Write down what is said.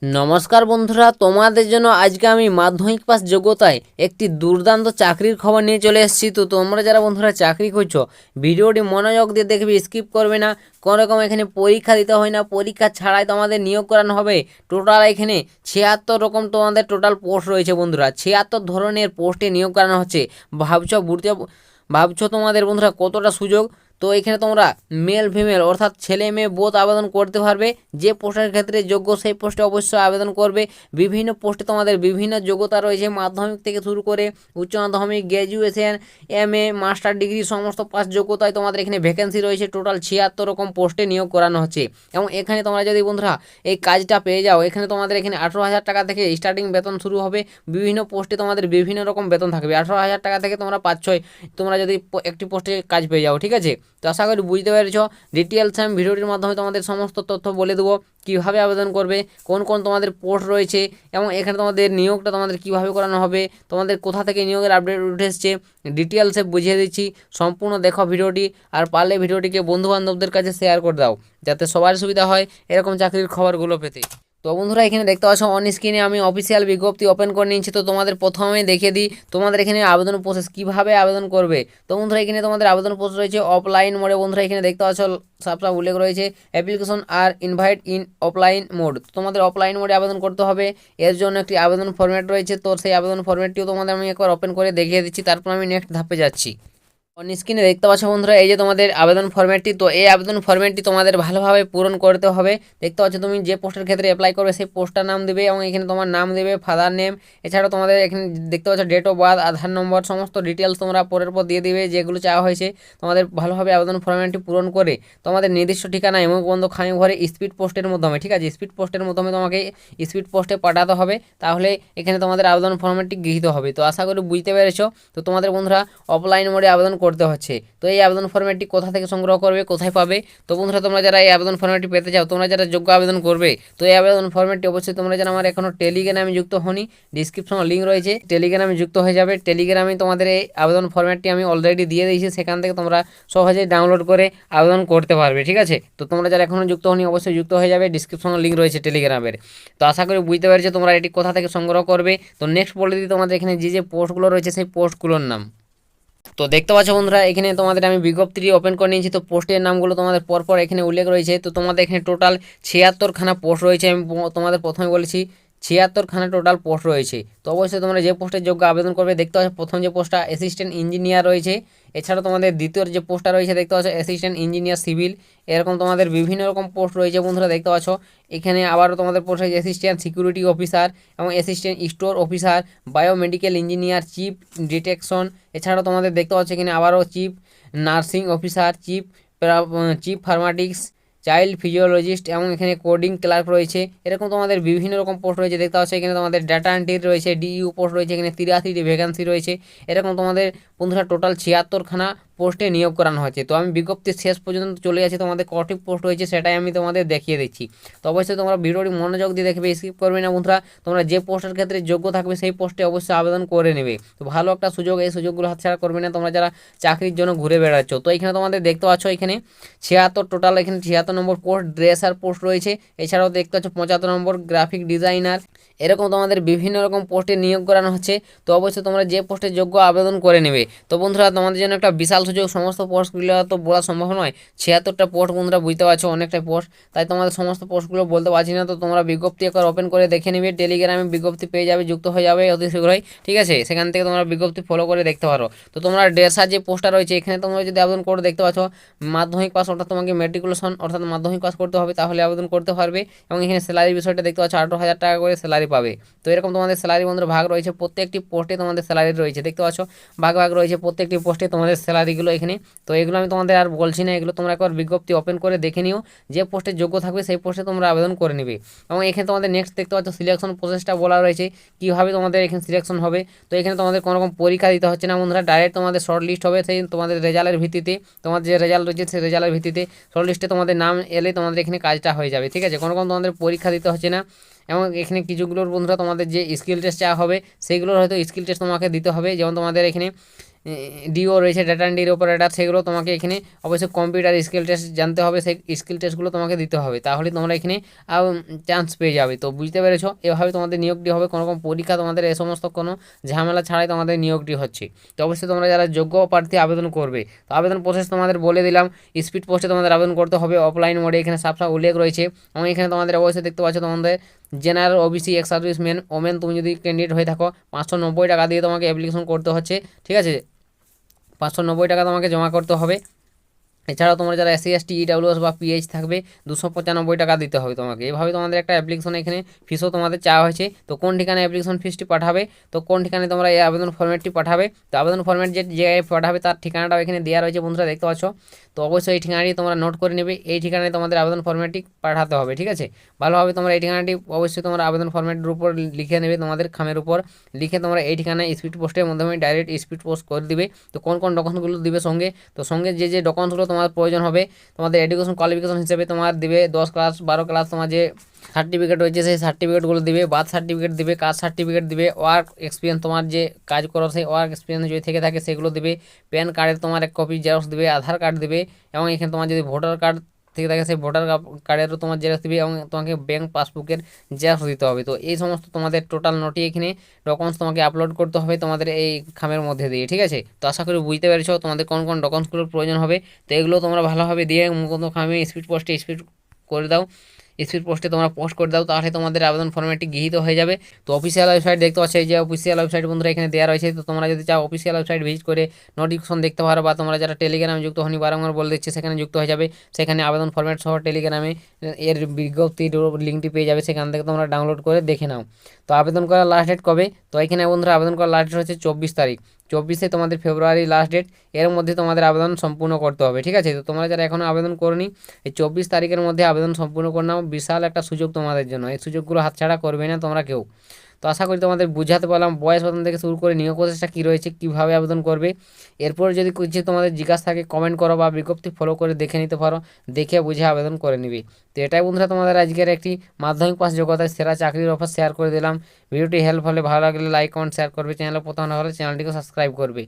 নমস্কার বন্ধুরা, তোমাদের জন্য আজকে আমি মাধ্যমিক পাস যোগ্যতায় একটি দুর্দান্ত চাকরির খবর নিয়ে চলে এসেছি। তো তোমরা যারা বন্ধুরা চাকরি করছো, ভিডিওটি মনোযোগ দিয়ে দেখবে, স্কিপ করবে না। কোনো রকম এখানে পরীক্ষা দিতে হয় না, পরীক্ষা ছাড়াই তোমাদের নিয়োগ করানো হবে। টোটাল এখানে 76 রকম তোমাদের টোটাল পোস্ট রয়েছে বন্ধুরা, 76 ধরনের পোস্টে নিয়োগ করানো হচ্ছে। ভাবছো তোমাদের বন্ধুরা কতটা সুযোগ। তো এখানে তোমরা মেল ফিমেল অর্থাৎ ছেলে মেয়ে বোধ আবেদন করতে পারবে। যে পোস্টের ক্ষেত্রে যোগ্য সেই পোস্টে অবশ্যই আবেদন করবে। বিভিন্ন পোস্টে তোমাদের বিভিন্ন যোগ্যতা রয়েছে, মাধ্যমিক থেকে শুরু করে উচ্চ মাধ্যমিক, গ্র্যাজুয়েশন, এমএ, মাস্টার ডিগ্রি সমস্ত পাস যোগ্যতায় তোমাদের এখানে ভ্যাকেন্সি রয়েছে। টোটাল 76 রকম পোস্টে নিয়োগ করানো হচ্ছে। এবং এখানে তোমরা যদি বন্ধুরা এই কাজটা পেয়ে যাও, এখানে তোমাদের এখানে 18,000 টাকা থেকে স্টার্টিং বেতন শুরু হবে। বিভিন্ন পোস্টে তোমাদের বিভিন্ন রকম বেতন থাকবে। 18,000 টাকা থেকে তোমরা পাচ্ছই তোমরা যদি একটি পোস্টে কাজ পেয়ে যাও, ঠিক আছে। তো আশা করি বুঝতে পেরেছো। ডিটেলস আমি ভিডিওটির মাধ্যমে তোমাদের সমস্ত তথ্য বলে দেবো, কীভাবে আবেদন করবে, কোন কোন তোমাদের পোস্ট রয়েছে, এবং এখানে তোমাদের নিয়োগটা তোমাদের কীভাবে করানো হবে, তোমাদের কোথা থেকে নিয়োগের আপডেট উঠে এসছে, ডিটেলসে বুঝিয়ে দিচ্ছি। সম্পূর্ণ দেখো ভিডিওটি, আর পারলে ভিডিওটিকে বন্ধুবান্ধবদের কাছে শেয়ার করে দাও, যাতে সবার সুবিধা হয় এরকম চাকরির খবরগুলো পেতে। তো বন্ধুরা এখানে দেখতে পাচ্ছ অন স্ক্রিনে আমি অফিসিয়াল বিজ্ঞপ্তি ওপেন করে নিয়েছি। তো তোমাদের প্রথমেই দেখিয়ে দিই তোমাদের এখানে আবেদন প্রসেস কীভাবে আবেদন করবে। তো বন্ধুরা এখানে তোমাদের আবেদন প্রসেস রয়েছে অফলাইন মোডে। বন্ধুরা এখানে দেখতে পাচ্ছ সাফ উল্লেখ রয়েছে অ্যাপ্লিকেশন আর ইনভাইট ইন অফলাইন মোড। তোমাদের অফলাইন মোডে আবেদন করতে হবে। এর জন্য একটি আবেদন ফরম্যাট রয়েছে। তো সেই আবেদন ফরম্যাটটিও তোমাদের আমি একবার ওপেন করে দেখিয়ে দিচ্ছি, তারপর আমি নেক্সট ধাপে যাচ্ছি। অন স্ক্রিনে দেখতে পাচ্ছ বন্ধুরা এই যে তোমাদের আবেদন ফরম্যাটটি। তো এই আবেদন ফরম্যাটটি তোমাদের ভালোভাবে পূরণ করতে হবে। দেখতে পাচ্ছ তুমি যে পোস্টের ক্ষেত্রে অ্যাপ্লাই করবে সেই পোস্টটার নাম দেবে, এবং এখানে তোমার নাম দেবে, ফাদার নেম, এছাড়াও তোমাদের এখানে দেখতে পাচ্ছ ডেট অফ বার্থ, আধার নম্বর, সমস্ত ডিটেলস তোমরা পরের পর দিয়ে দিবে যেগুলো চাওয়া হয়েছে। তোমাদের ভালোভাবে আবেদন ফরম্যাটটি পূরণ করে তোমাদের নির্দিষ্ট ঠিকানা এবং বন্ধ খামি ঘরে স্পিড পোস্টের মাধ্যমে, ঠিক আছে, স্পিড পোস্টের মাধ্যমে তোমাকে স্পিড পোস্টে পাঠাতে হবে। তাহলে এখানে তোমাদের আবেদন ফরম্যাটটি গৃহীত হবে। তো আশা করি বুঝতে পেরেছো। তো তোমাদের বন্ধুরা অফলাইন মোডে আবেদন করতে হচ্ছে। তো এই আবেদন ফরম্যাটটি কোথা থেকে সংগ্রহ করবে, কোথায় পাবে। তো বন্ধুরা তোমরা যারা এই আবেদন ফরম্যাটটি পেতে চাও, তোমরা যারা যোগ্য আবেদন করবে, তো এই আবেদন ফরম্যাটটি অবশ্যই তোমরা যারা আমার এখনও টেলিগ্রামে যুক্ত হনি, ডিসক্রিপশনে লিঙ্ক রয়েছে, টেলিগ্রামে যুক্ত হয়ে যাবে। টেলিগ্রামে তোমাদের এই আবেদন ফরম্যাটটি আমি অলরেডি দিয়ে দিয়েছি, সেখান থেকে তোমরা সহজেই ডাউনলোড করে আবেদন করতে পারবে, ঠিক আছে। তো তোমরা যারা এখনও যুক্ত হনি অবশ্যই যুক্ত হয়ে যাবে, ডিসক্রিপশনে লিঙ্ক রয়েছে টেলিগ্রামের। তো আশা করি বুঝতে পেরেছো তোমরা এটি কোথা থেকে সংগ্রহ করবে। তো নেক্সট বলে দিই তোমাদের এখানে যে পোস্টগুলো রয়েছে সেই পোস্টগুলোর নাম। তো দেখতে পাচ্ছ বন্ধুরা এখানে তোমাদের আমি বিজ্ঞপ্তিটি ওপেন করে নিয়েছি। তো পোস্টের নামগুলো তোমাদের পরপর এখানে উল্লেখ রয়েছে। তো তোমাদের এখানে টোটাল 76খানা পোস্ট রয়েছে। আমি তোমাদের প্রথমে বলেছি 76খানা টোটাল পোস্ট রয়েছে। তো অবশ্যই তোমরা যে পোস্টের যোগ্য আবেদন করবে, দেখতে পাচ্ছ প্রথম যে পোস্টটা অ্যাসিস্ট্যান্ট ইঞ্জিনিয়ার রয়েছে। এছাড়া তোমাদের দ্বিতীয় যে পোস্টটা রয়েছে দেখতে পাচ্ছ অ্যাসিস্ট্যান্ট ইঞ্জিনিয়ার সিভিল। এরকম তোমাদের বিভিন্ন রকম পোস্ট রয়েছে বন্ধুরা, দেখতে পাচ্ছ। এখানে আবারও তোমাদের পোস্ট রয়েছে অ্যাসিস্ট্যান্ট সিকিউরিটি অফিসার এবং assistant store officer, biomedical engineer, chief detection. এছাড়াও তোমাদের দেখতে পাচ্ছ এখানে আবারও chief nursing officer, chief pharmacist, child physiologist, এবং এখানে কোডিং ক্লার্ক রয়েছে। এরকম তোমাদের বিভিন্ন রকম পোস্ট রয়েছে, দেখতে পাচ্ছ। এখানে তোমাদের ডাটা এন্ট্রি রয়েছে, ডিইউ পোস্ট রয়েছে, এখানে 83টি ভ্যাকেন্সি রয়েছে। এরকম তোমাদের বন্ধুরা টোটাল 76খানা পোস্টে নিয়োগ করানো হয়েছে। তো আমি বিজ্ঞপ্তির শেষ পর্যন্ত চলে যাচ্ছি, তোমাদের কটি পোস্ট রয়েছে সেটাই আমি তোমাদের দেখিয়ে দিচ্ছি। তো অবশ্যই তোমরা ভিডিওটি মনোযোগ দিয়ে দেখবে, স্কিপ করবে না বন্ধুরা। তোমরা যে পোস্টের ক্ষেত্রে যোগ্য থাকবে সেই পোস্টে অবশ্যই আবেদন করে নেবে। তো ভালো একটা সুযোগ, এই সুযোগগুলো হাতছাড়া করবে না তোমরা যারা চাকরির জন্য ঘুরে বেড়াচ্ছ। তো এখানে তোমাদের দেখতে পাচ্ছ এখানে 76 টোটাল, এখানে 76 নম্বর পোস্ট ড্রেসার পোস্ট রয়েছে। এছাড়াও দেখতে পাচ্ছ 75 নম্বর গ্রাফিক ডিজাইনার। এরকম তোমাদের বিভিন্ন রকম পোস্টে নিয়োগ করানো হচ্ছে। তো অবশ্যই তোমরা যে পোস্টে যোগ্য আবেদন করে নেবে। তো বন্ধুরা তোমাদের জন্য একটা বিশাল সুযোগ, সমস্ত পোস্টগুলো তো বলা সম্ভব নয়। 76টা পোস্ট বন্ধুরা বুঝতে পারছো অনেকটাই পোস্ট, তাই তোমাদের সমস্ত পোস্টগুলো বলতে পারছি না। তো তোমরা বিজ্ঞপ্তি একবার ওপেন করে দেখে নেবে, টেলিগ্রামে বিজ্ঞপ্তি পেয়ে যাবে, যুক্ত হয়ে যাবে অতি শীঘ্রই, ঠিক আছে। সেখান থেকে তোমরা বিজ্ঞপ্তি ফলো করে দেখতে পারো। তো তোমরা ড্রেসার যে পোস্টটা রয়েছে এখানে তোমরা যদি আবেদন করে দেখতে পাচ্ছ মাধ্যমিক পাস, অর্থাৎ তোমাকে ম্যাট্রিকুলেশন অর্থাৎ মাধ্যমিক পাস করতে হবে, তাহলে আবেদন করতে পারবে। এবং এখানে স্যালারির বিষয়টা দেখতে পাচ্ছ 18,000 টাকা করে স্যালারি পাবে। তো এরকম তোমাদের স্যালারি বন্ধুরা ভাগ রয়েছে, প্রত্যেকটি পোস্টে তোমাদের স্যালারি রয়েছে, দেখতে পাচ্ছ ভাগ ভাগ রয়েছে প্রত্যেকটি পোস্টে তোমাদের স্যালারিগুলো এখানে। তো এগুলো আমি তোমাদের আর বলছি না, এগুলো তোমরা একবার বিজ্ঞপ্তি ওপেন করে দেখে নিও, যে পোস্টে যোগ্য থাকবে সেই পোস্টে তোমরা আবেদন করে নেবে। এবং এখানে তোমাদের নেক্সট দেখতে পাচ্ছ সিলেকশন প্রসেসটা বলা রয়েছে, কীভাবে তোমাদের এখানে সিলেকশন হবে। তো এখানে তোমাদের কোনো রকম পরীক্ষা দিতে হচ্ছে না বন্ধুরা, ডাইরেক্ট তোমাদের শর্ট লিস্ট হবে, সেই তোমাদের রেজাল্টের ভিত্তিতে, তোমাদের যে রেজাল্ট রয়েছে সেই রেজাল্টের ভিত্তিতে শর্ট লিস্টে তোমাদের নাম এলে তোমাদের এখানে কাজটা হয়ে যাবে, ঠিক আছে। কোনো রকম তোমাদের পরীক্ষা দিতে হচ্ছে না। এবং এখানে কিছুগুলোর বন্ধুরা তোমাদের যে স্কিল টেস্ট চাওয়া হবে সেইগুলোর হয়তো স্কিল টেস্ট তোমাকে দিতে হবে। যেমন তোমাদের এখানে ডিও রয়েছে, ডাটা এন্ট্রির অপারেটর, সেগুলো তোমাকে এখানে অবশ্যই কম্পিউটার স্কিল টেস্ট জানতে হবে, সেই স্কিল টেস্টগুলো তোমাকে দিতে হবে, তাহলে তোমরা এখানে চান্স পেয়ে যাবে। তো বুঝতে পেরেছো, এভাবে তোমাদের নিয়োগটি হবে, কোনো রকম পরীক্ষা তোমাদের এ সমস্ত কোনো ঝামেলা ছাড়াই তোমাদের নিয়োগটি হচ্ছে। তো অবশ্যই তোমরা যারা যোগ্য প্রার্থী আবেদন করবে, তো আবেদন প্রসেস তোমাদের বলে দিলাম। স্পিড পোস্টে তোমাদের আবেদন করতে হবে, অফলাইন মোডে এখানে সাফ সাফ উল্লেখ রয়েছে। এবং এখানে তোমাদের অবশ্যই দেখতে পাচ্ছ তোমাদের general, OBC, ex serviceman, women, তুমি যদি ক্যান্ডিডেট হয়ে থাকো 590 টাকা দিয়ে তোমাকে অ্যাপ্লিকেশন করতে হচ্ছে, ঠিক আছে। 590 টাকা তোমাকে জমা করতে হবে। এছাড়াও তোমরা যারা এসসি এসটি ইডাব্লিউএস বা পিএইচ থাকবে 295 টাকা দিতে হবে তোমাকে। এভাবে তোমাদের একটা অ্যাপ্লিকেশন এখানে ফিসও তোমাদের চাওয়া হয়েছে। তো কোন ঠিকানায় অ্যাপ্লিকেশন ফিসটি পাঠাবে, তো কোন ঠিকানায় তোমরা এই আবেদন ফর্মেটটি পাঠাবে, তো আবেদন ফর্মেট যে জায়গায় পাঠাবে তার ঠিকানাটাও এখানে দেওয়া রয়েছে বন্ধুরা, দেখতে পাচ্ছ। তো অবশ্যই এই ঠিকানাটি তোমরা নোট করে নেবে, এই ঠিকানায় তোমাদের আবেদন ফর্মেটটি পাঠাতে হবে, ঠিক আছে। ভালোভাবে তোমরা এই ঠিকানাটি অবশ্যই তোমরা আবেদন ফর্মেটের উপর লিখে নেবে, তোমাদের খামের উপর লিখে তোমরা এই ঠিকানায় স্পিড পোস্টের মাধ্যমে ডাইরেক্ট স্পিড পোস্ট করে দিবে। তো কোন কোন ডকুমেন্টগুলো দিবে সঙ্গে, তো সঙ্গে যে ডকুমেন্টসগুলো তোমার প্রয়োজন হবে, তোমাদের এডুকেশন কোয়ালিফিকেশন হিসেবে তোমার দিবে 10 ক্লাস 12 ক্লাস, তোমার যে সার্টিফিকেট রয়েছে সেই সার্টিফিকেটগুলো দিবে, বার্থ সার্টিফিকেট দিবে, কাস্ট সার্টিফিকেট দিবে, ওয়ার্ক এক্সপিরিয়েন্স তোমার যে কাজ করো সেই ওয়ার্ক এক্সপিরিয়েন্স যদি থেকে থাকে সেগুলো দিবে, প্যান কার্ডের তোমার এক কপি জেরক্স দিবে, আধার কার্ড দিবে, এবং এখানে তোমার যদি ভোটার কার্ড থেকে থাকে সেই ভোটার কার্ডেরও তোমার জেরক্স দিবে, এবং তোমাকে ব্যাঙ্ক পাসবুকের জেরক্স দিতে হবে। তো এই সমস্ত তোমাদের টোটাল নোটই এখানে ডকুমেন্টস তোমাকে আপলোড করতে হবে তোমাদের এই খামের মধ্যে দিয়ে, ঠিক আছে। তো আশা করি বুঝতে পেরেছো তোমাদের কোন কোন ডকুমেন্টসগুলোর প্রয়োজন হবে। তো এগুলো তোমরা ভালোভাবে দিয়ে মুখত খামে স্পিড পোস্টে স্পিড করে দাও, স্পিড পোস্টে তোমরা পোস্ট করে দাও, তাহলে তোমাদের আবেদন ফর্মেটটি গৃহীত হয়ে যাবে। তো অফিসিয়াল ওয়েবসাইট দেখতে পাচ্ছ, এই যে অফিসিয়াল ওয়েবসাইট বন্ধুরা এখানে দেওয়া রয়েছে। তো তোমরা যদি চাও অফিসিয়াল ওয়েবসাইট ভিজিট করে নোটিফিকেশন দেখতে পারো, বা তোমরা যারা টেলিগ্রামে যুক্ত হনি বারংবার বলে দিচ্ছে সেখানে যুক্ত হয়ে যাবে, সেখানে আবেদন ফর্মেট সহ টেলিগ্রামে এর বিজ্ঞপ্তির লিঙ্কটি পেয়ে যাবে, সেখান থেকে তোমরা ডাউনলোড করে দেখে নাও। তো আবেদন করার লাস্ট ডেট কবে, তো এখানে বন্ধুরা আবেদন করার লাস্ট ডেট হচ্ছে 24 তারিখ, 24 তোমাদের ফেব্রুয়ারি লাস্ট ডেট, এর মধ্যে তোমাদের আবেদন সম্পূর্ণ করতে হবে, ঠিক আছে। তো তোমরা যারা এখনও আবেদন করনি এই 24 তারিখের মধ্যে আবেদন সম্পূর্ণ করে নাও, বিশাল একটা সুযোগ তোমাদের জন্য, এই সুযোগগুলো হাতছাড়া করবে না তোমরা কেউ। তো আশা করি তোমাদের বুঝাতে পারলাম বয়স প্রথম থেকে শুরু করে নিয়োগ প্রসেসটা কী রয়েছে, কীভাবে আবেদন করবে। এরপর যদি কিছু তোমাদের জিজ্ঞাসা থাকে কমেন্ট করো, বা বিজ্ঞপ্তি ফলো করে দেখে নিতে পারো, দেখে বুঝে আবেদন করে নিবে। তো এটাই বন্ধুরা তোমাদের আজকের একটি মাধ্যমিক পাস যোগ্যতায় সেরা চাকরির অফার শেয়ার করে দিলাম। ভিডিওটি হেল্প হলে ভালো লাগলে লাইক কমেন্ট শেয়ার করবে, চ্যানেলে প্রথম হলে চ্যানেলটিকে সাবস্ক্রাইব করবে।